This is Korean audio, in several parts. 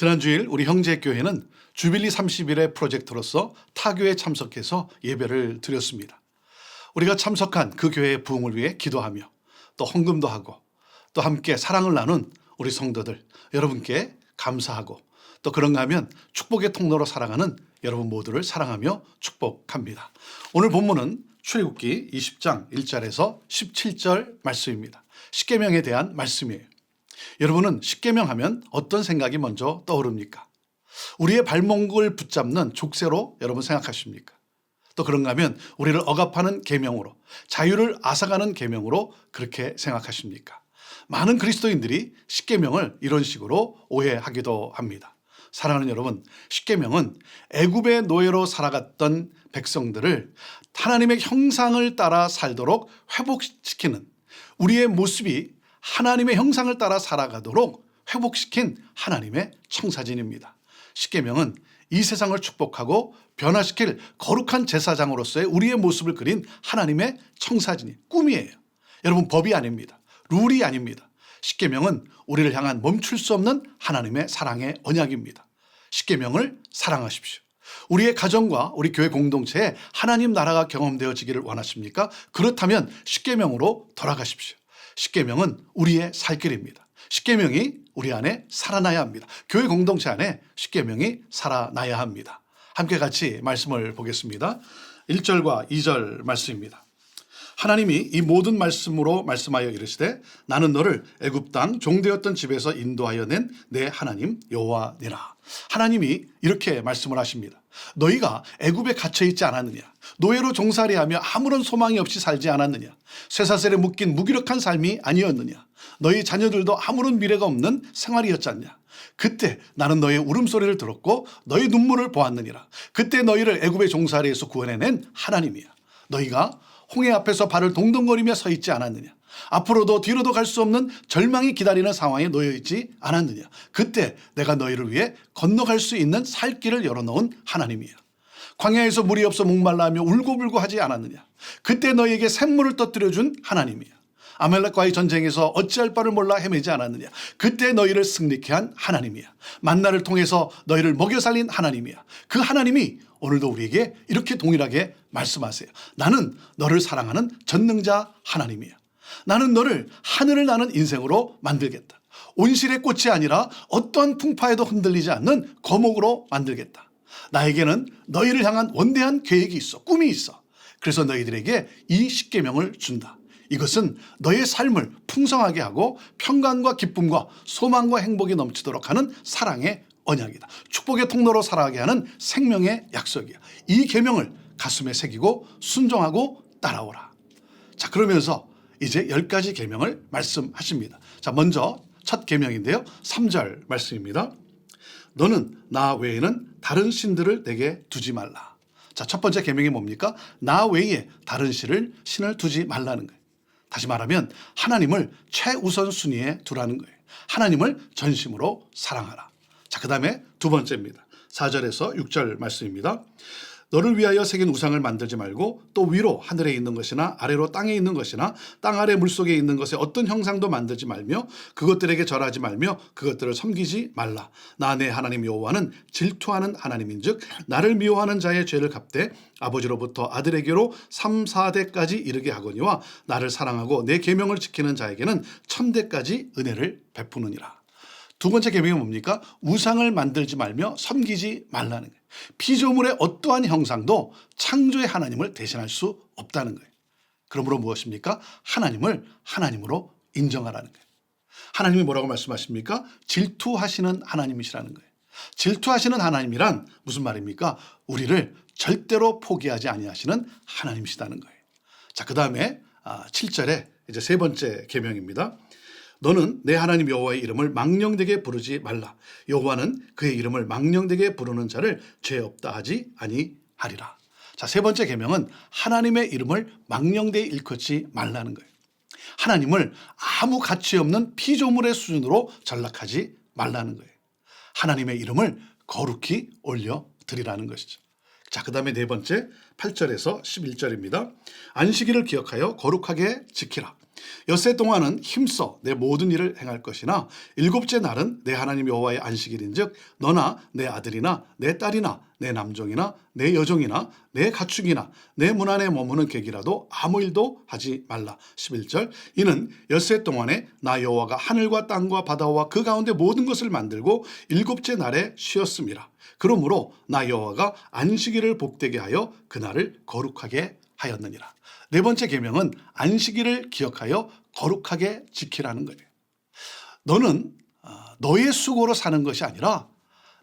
지난 주일 우리 형제교회는 주빌리 30일의 프로젝트로서 타교에 참석해서 예배를 드렸습니다. 우리가 참석한 그 교회의 부흥을 위해 기도하며 또 헌금도 하고 또 함께 사랑을 나눈 우리 성도들 여러분께 감사하고 또 그런가 하면 축복의 통로로 살아가는 여러분 모두를 사랑하며 축복합니다. 오늘 본문은 출애굽기 20장 1절에서 17절 말씀입니다. 십계명에 대한 말씀이에요. 여러분은 십계명 하면 어떤 생각이 먼저 떠오릅니까? 우리의 발목을 붙잡는 족쇄로 여러분 생각하십니까? 또 그런가 하면 우리를 억압하는 계명으로, 자유를 앗아가는 계명으로 그렇게 생각하십니까? 많은 그리스도인들이 십계명을 이런 식으로 오해하기도 합니다. 사랑하는 여러분, 십계명은 애굽의 노예로 살아갔던 백성들을 하나님의 형상을 따라 살도록 회복시키는, 우리의 모습이 하나님의 형상을 따라 살아가도록 회복시킨 하나님의 청사진입니다. 십계명은 이 세상을 축복하고 변화시킬 거룩한 제사장으로서의 우리의 모습을 그린 하나님의 청사진이 꿈이에요. 여러분, 법이 아닙니다. 룰이 아닙니다. 십계명은 우리를 향한 멈출 수 없는 하나님의 사랑의 언약입니다. 십계명을 사랑하십시오. 우리의 가정과 우리 교회 공동체에 하나님 나라가 경험되어지기를 원하십니까? 그렇다면 십계명으로 돌아가십시오. 십계명은 우리의 살 길입니다. 십계명이 우리 안에 살아나야 합니다. 교회 공동체 안에 십계명이 살아나야 합니다. 함께 같이 말씀을 보겠습니다. 1절과 2절 말씀입니다. 하나님이 이 모든 말씀으로 말씀하여 이르시되 나는 너를 애굽 땅 종되었던 집에서 인도하여 낸 내 하나님 여호와니라. 하나님이 이렇게 말씀을 하십니다. 너희가 애굽에 갇혀 있지 않았느냐? 노예로 종살이하며 아무런 소망이 없이 살지 않았느냐? 쇠사슬에 묶인 무기력한 삶이 아니었느냐? 너희 자녀들도 아무런 미래가 없는 생활이었지 않냐? 그때 나는 너의 울음소리를 들었고 너희 눈물을 보았느니라. 그때 너희를 애굽의 종살이에서 구원해낸 하나님이야. 너희가 홍해 앞에서 발을 동동거리며 서 있지 않았느냐? 앞으로도 뒤로도 갈 수 없는 절망이 기다리는 상황에 놓여 있지 않았느냐? 그때 내가 너희를 위해 건너갈 수 있는 살 길을 열어놓은 하나님이야. 광야에서 물이 없어 목말라하며 울고불고 하지 않았느냐? 그때 너희에게 샘물을 떠뜨려준 하나님이야. 아말렉과의 전쟁에서 어찌할 바를 몰라 헤매지 않았느냐? 그때 너희를 승리케 한 하나님이야. 만나를 통해서 너희를 먹여 살린 하나님이야. 그 하나님이 오늘도 우리에게 이렇게 동일하게 말씀하세요. 나는 너를 사랑하는 전능자 하나님이야. 나는 너를 하늘을 나는 인생으로 만들겠다. 온실의 꽃이 아니라 어떠한 풍파에도 흔들리지 않는 거목으로 만들겠다. 나에게는 너희를 향한 원대한 계획이 있어. 꿈이 있어. 그래서 너희들에게 이 십계명을 준다. 이것은 너의 삶을 풍성하게 하고 평강과 기쁨과 소망과 행복이 넘치도록 하는 사랑의 언약이다. 축복의 통로로 살아가게 하는 생명의 약속이야. 이 계명을 가슴에 새기고 순종하고 따라오라. 자, 그러면서 이제 10가지 계명을 말씀하십니다. 자, 먼저 첫 계명인데요. 3절 말씀입니다. 너는 나 외에는 다른 신들을 내게 두지 말라. 자, 첫 번째 계명이 뭡니까? 나 외에 다른 신을 두지 말라는 거예요. 다시 말하면 하나님을 최우선 순위에 두라는 거예요. 하나님을 전심으로 사랑하라. 자, 그 다음에 두 번째입니다. 4절에서 6절 말씀입니다. 너를 위하여 새긴 우상을 만들지 말고 또 위로 하늘에 있는 것이나 아래로 땅에 있는 것이나 땅 아래 물속에 있는 것에 어떤 형상도 만들지 말며 그것들에게 절하지 말며 그것들을 섬기지 말라. 나 내 하나님 여호와는 질투하는 하나님인즉 나를 미워하는 자의 죄를 갚되 아버지로부터 아들에게로 3, 4대까지 이르게 하거니와 나를 사랑하고 내 계명을 지키는 자에게는 1000대까지 은혜를 베푸느니라. 두 번째 계명이 뭡니까? 우상을 만들지 말며 섬기지 말라는 거예요. 피조물의 어떠한 형상도 창조의 하나님을 대신할 수 없다는 거예요. 그러므로 무엇입니까? 하나님을 하나님으로 인정하라는 거예요. 하나님이 뭐라고 말씀하십니까? 질투하시는 하나님이시라는 거예요. 질투하시는 하나님이란 무슨 말입니까? 우리를 절대로 포기하지 아니하시는 하나님이시다는 거예요. 자, 그 다음에 7절에 이제 세 번째 계명입니다. 너는 내 하나님 여호와의 이름을 망령되게 부르지 말라. 여호와는 그의 이름을 망령되게 부르는 자를 죄 없다 하지 아니하리라. 자, 세 번째 계명은 하나님의 이름을 망령되이 일컫지 말라는 거예요. 하나님을 아무 가치 없는 피조물의 수준으로 전락하지 말라는 거예요. 하나님의 이름을 거룩히 올려드리라는 것이죠. 자, 그 다음에 네 번째 8절에서 11절입니다. 안식일을 기억하여 거룩하게 지키라. 엿새 동안은 힘써 내 모든 일을 행할 것이나 일곱째 날은 내 하나님 여호와의 안식일인즉 너나 내 아들이나 내 딸이나 내 남종이나 내 여종이나 내 가축이나 내 문 안에 머무는 객이라도 아무 일도 하지 말라. 11절 이는 엿새 동안에 나 여호와가 하늘과 땅과 바다와 그 가운데 모든 것을 만들고 일곱째 날에 쉬었음이라. 그러므로 나 여호와가 안식일을 복되게 하여 그날을 거룩하게 하였느니라. 네 번째 계명은 안식일을 기억하여 거룩하게 지키라는 거예요. 너는 너의 수고로 사는 것이 아니라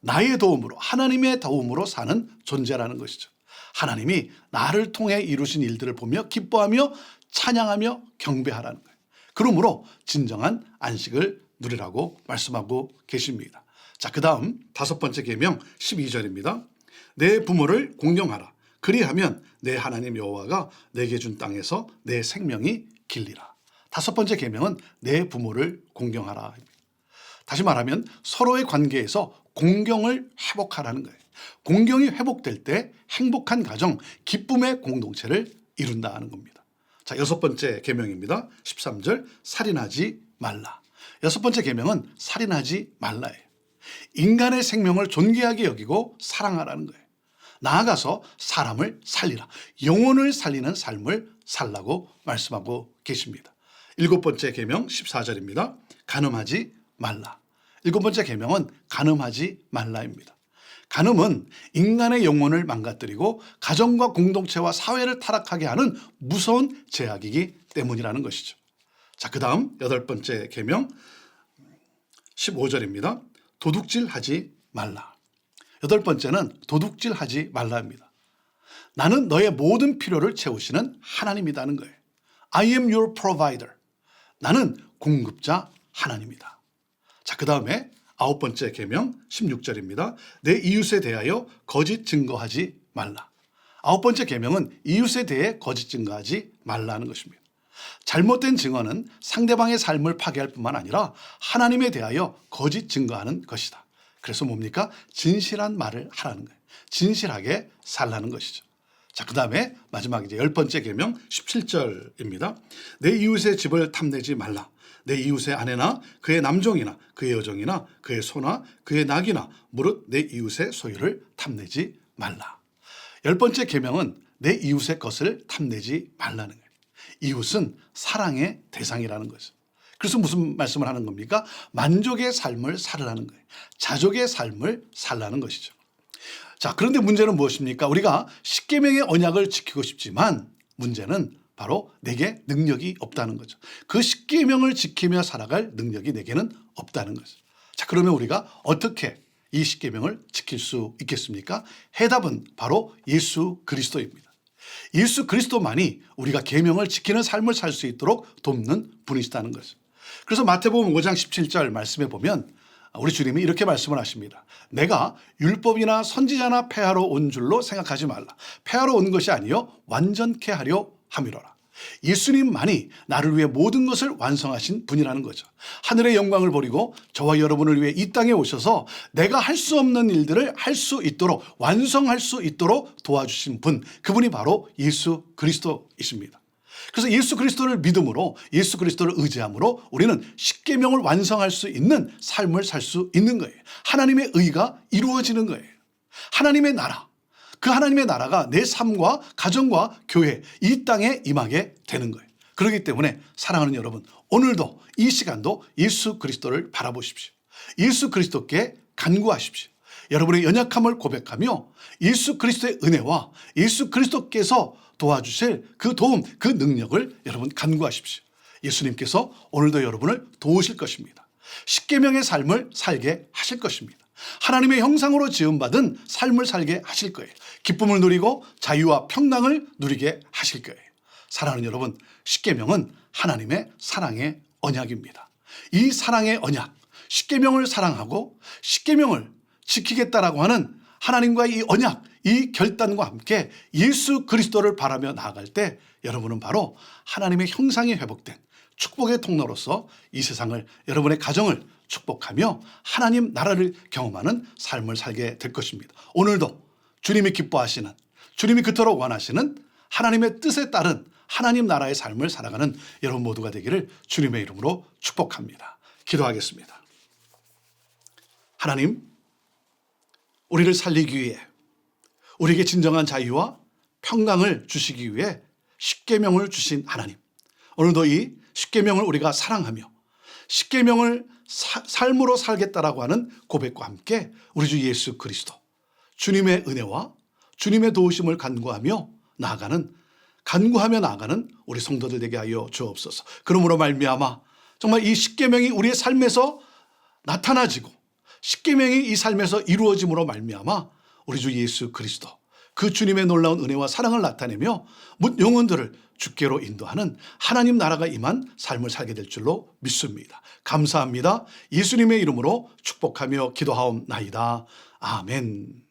나의 도움으로, 하나님의 도움으로 사는 존재라는 것이죠. 하나님이 나를 통해 이루신 일들을 보며 기뻐하며 찬양하며 경배하라는 거예요. 그러므로 진정한 안식을 누리라고 말씀하고 계십니다. 자, 그 다음 다섯 번째 계명 12절입니다. 내 부모를 공경하라. 그리하면 내 하나님 여호와가 내게 준 땅에서 내 생명이 길리라. 다섯 번째 계명은 내 부모를 공경하라. 다시 말하면 서로의 관계에서 공경을 회복하라는 거예요. 공경이 회복될 때 행복한 가정, 기쁨의 공동체를 이룬다는 겁니다. 자, 여섯 번째 계명입니다. 13절 살인하지 말라. 여섯 번째 계명은 살인하지 말라예요. 인간의 생명을 존귀하게 여기고 사랑하라는 거예요. 나아가서 사람을 살리라. 영혼을 살리는 삶을 살라고 말씀하고 계십니다. 일곱 번째 계명 14절입니다. 간음하지 말라. 일곱 번째 계명은 간음하지 말라입니다. 간음은 인간의 영혼을 망가뜨리고 가정과 공동체와 사회를 타락하게 하는 무서운 죄악이기 때문이라는 것이죠. 자, 그 다음 여덟 번째 계명 15절입니다. 도둑질하지 말라. 여덟 번째는 도둑질하지 말라입니다. 나는 너의 모든 필요를 채우시는 하나님이라는 거예요. I am your provider. 나는 공급자 하나님이다. 자, 그 다음에 아홉 번째 계명 16절입니다. 내 이웃에 대하여 거짓 증거하지 말라. 아홉 번째 계명은 이웃에 대해 거짓 증거하지 말라는 것입니다. 잘못된 증언은 상대방의 삶을 파괴할 뿐만 아니라 하나님에 대하여 거짓 증거하는 것이다. 그래서 뭡니까? 진실한 말을 하라는 거예요. 진실하게 살라는 것이죠. 자, 그 다음에 마지막 이제 열 번째 계명 17절입니다. 내 이웃의 집을 탐내지 말라. 내 이웃의 아내나 그의 남종이나 그의 여종이나 그의 소나 그의 낙이나 무릇 내 이웃의 소유를 탐내지 말라. 열 번째 계명은 내 이웃의 것을 탐내지 말라는 거예요. 이웃은 사랑의 대상이라는 거죠. 그래서 무슨 말씀을 하는 겁니까? 만족의 삶을 살으라는 거예요. 자족의 삶을 살라는 것이죠. 자, 그런데 문제는 무엇입니까? 우리가 십계명의 언약을 지키고 싶지만 문제는 바로 내게 능력이 없다는 거죠. 그 십계명을 지키며 살아갈 능력이 내게는 없다는 거죠. 자, 그러면 우리가 어떻게 이 십계명을 지킬 수 있겠습니까? 해답은 바로 예수 그리스도입니다. 예수 그리스도만이 우리가 계명을 지키는 삶을 살 수 있도록 돕는 분이시다는 거죠. 그래서 마태복음 5장 17절 말씀에 보면 우리 주님이 이렇게 말씀을 하십니다. 내가 율법이나 선지자나 폐하러 온 줄로 생각하지 말라. 폐하러 온 것이 아니요 완전케 하려 함이로라. 예수님만이 나를 위해 모든 것을 완성하신 분이라는 거죠. 하늘의 영광을 버리고 저와 여러분을 위해 이 땅에 오셔서 내가 할 수 없는 일들을 할 수 있도록 완성할 수 있도록 도와주신 분, 그분이 바로 예수 그리스도이십니다. 그래서 예수 그리스도를 믿음으로 예수 그리스도를 의지함으로 우리는 십계명을 완성할 수 있는 삶을 살 수 있는 거예요. 하나님의 의가 이루어지는 거예요. 하나님의 나라, 그 하나님의 나라가 내 삶과 가정과 교회, 이 땅에 임하게 되는 거예요. 그렇기 때문에 사랑하는 여러분, 오늘도 이 시간도 예수 그리스도를 바라보십시오. 예수 그리스도께 간구하십시오. 여러분의 연약함을 고백하며 예수 그리스도의 은혜와 예수 그리스도께서 도와주실 그 도움, 그 능력을 여러분 간구하십시오. 예수님께서 오늘도 여러분을 도우실 것입니다. 십계명의 삶을 살게 하실 것입니다. 하나님의 형상으로 지음받은 삶을 살게 하실 거예요. 기쁨을 누리고 자유와 평강을 누리게 하실 거예요. 사랑하는 여러분, 십계명은 하나님의 사랑의 언약입니다. 이 사랑의 언약, 십계명을 사랑하고 십계명을 지키겠다라고 하는 하나님과의 이 언약, 이 결단과 함께 예수 그리스도를 바라며 나아갈 때 여러분은 바로 하나님의 형상이 회복된 축복의 통로로서 이 세상을, 여러분의 가정을 축복하며 하나님 나라를 경험하는 삶을 살게 될 것입니다. 오늘도 주님이 기뻐하시는, 주님이 그토록 원하시는 하나님의 뜻에 따른 하나님 나라의 삶을 살아가는 여러분 모두가 되기를 주님의 이름으로 축복합니다. 기도하겠습니다. 하나님, 우리를 살리기 위해 우리에게 진정한 자유와 평강을 주시기 위해 십계명을 주신 하나님, 오늘도 이 십계명을 우리가 사랑하며 십계명을 삶으로 살겠다라고 하는 고백과 함께 우리 주 예수 그리스도 주님의 은혜와 주님의 도우심을 간구하며 나아가는 우리 성도들 되게 하여 주옵소서. 그러므로 말미암아 정말 이 십계명이 우리의 삶에서 나타나지고 십계명이 이 삶에서 이루어짐으로 말미암아 우리 주 예수 그리스도 그 주님의 놀라운 은혜와 사랑을 나타내며 뭇 영혼들을 주께로 인도하는 하나님 나라가 임한 삶을 살게 될 줄로 믿습니다. 감사합니다. 예수님의 이름으로 축복하며 기도하옵나이다. 아멘.